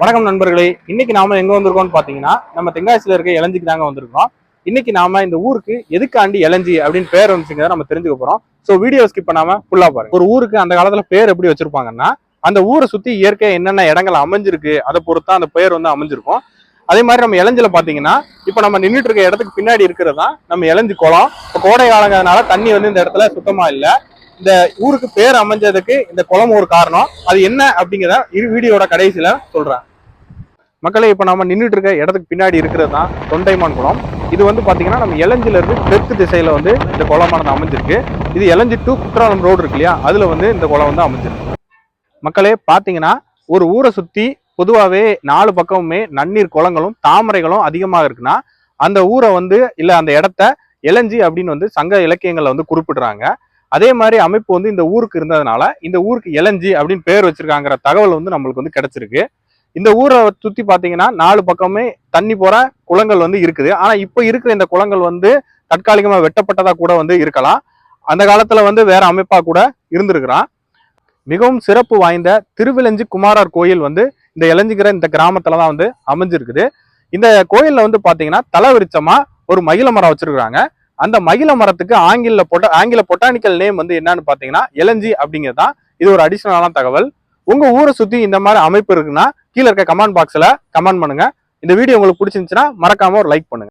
வணக்கம் நண்பர்களே. இன்னைக்கு நாம எங்க வந்திருக்கோம்னு பாத்தீங்கன்னா நம்ம தென்காசியில இருக்க இளஞ்சிக்கு தாங்க வந்திருக்கோம். இன்னைக்கு நாம இந்த ஊருக்கு எதுக்காண்டி இளஞ்சி அப்படின்னு பேர் வந்துச்சுங்க நம்ம தெரிஞ்சுக்க போறோம். சோ வீடியோ ஸ்கிப் பண்ணாம ஃபுல்லா பாருங்க. ஒரு ஊருக்கு அந்த காலத்துல பேர் எப்படி வச்சிருப்பாங்கன்னா, அந்த ஊரை சுத்தி இயற்கை என்னென்ன இடங்கள் அமைஞ்சிருக்கு அதை பொறுத்தா அந்த பேர் வந்து அமைஞ்சிருக்கும். அதே மாதிரி நம்ம இளஞ்சில பாத்தீங்கன்னா இப்ப நம்ம நின்றுட்டு இருக்க இடத்துக்கு பின்னாடி இருக்கிறதா நம்ம இளஞ்சி குளம். இப்போ கோடை காலங்கிறதுனால தண்ணி வந்து இந்த இடத்துல சுத்தமா இல்லை. இந்த ஊருக்கு பேர் அமைஞ்சதுக்கு இந்த குளம் ஒரு காரணம். அது என்ன அப்படிங்கிறத வீடியோட கடைசியில சொல்றேன். மக்களே, இப்ப நம்ம நின்றுட்டு இருக்க இடத்துக்கு பின்னாடி இருக்கிறது தான் தொண்டைமான் குளம். இது வந்து பாத்தீங்கன்னா நம்ம இளஞ்சில இருந்து தெற்கு திசையில வந்து இந்த குளமானது அமைஞ்சிருக்கு. இது இளஞ்சி டு குற்றாலம் ரோடு இருக்கு இல்லையா, அதுல வந்து இந்த குளம் வந்து அமைஞ்சிருக்கு. மக்களே பாத்தீங்கன்னா ஒரு ஊரை சுத்தி பொதுவாகவே 4 பக்கமுமே நன்னீர் குளங்களும் தாமரைகளும் அதிகமாக இருக்குன்னா அந்த ஊரை வந்து இல்ல அந்த இடத்த இளஞ்சி அப்படின்னு வந்து சங்க இலக்கியங்களை வந்து குறிப்பிடுறாங்க. அதே மாதிரி அமைப்பு வந்து இந்த ஊருக்கு இருந்ததுனால இந்த ஊருக்கு இளஞ்சி அப்படின்னு பேர் வச்சிருக்காங்கிற தகவல் வந்து நம்மளுக்கு வந்து கிடைச்சிருக்கு. இந்த ஊரை சுத்தி பாத்தீங்கன்னா 4 பக்கமே தண்ணி போற குளங்கள் வந்து இருக்குது. ஆனா இப்ப இருக்கிற இந்த குளங்கள் வந்து தற்காலிகமா வெட்டப்பட்டதா கூட வந்து இருக்கலாம். அந்த காலத்துல வந்து வேற அமைப்பா கூட இருந்திருக்கிறான். மிகவும் சிறப்பு வாய்ந்த திருவிலஞ்சி குமாரர் கோயில் வந்து இந்த இளஞ்சிக்கிற இந்த கிராமத்துலதான் வந்து அமைஞ்சிருக்குது. இந்த கோயில்ல வந்து பாத்தீங்கன்னா தலவிருச்சமா ஒரு மகிழ மரம் வச்சிருக்காங்க. அந்த மகிழ மரத்துக்கு ஆங்கில பொட்டானிக்கல் நேம் வந்து என்னன்னு பாத்தீங்கன்னா இளஞ்சி அப்படிங்கிறதுதான். இது ஒரு அடிஷனலான தகவல். உங்க ஊரை சுத்தி இந்த மாதிரி அமைப்பு இருக்குன்னா கீழே இருக்க கமெண்ட் பாக்ஸ்ல கமெண்ட் பண்ணுங்க. இந்த வீடியோ உங்களுக்கு பிடிச்சிருந்துச்சுன்னா மறக்காம ஒரு லைக் பண்ணுங்க.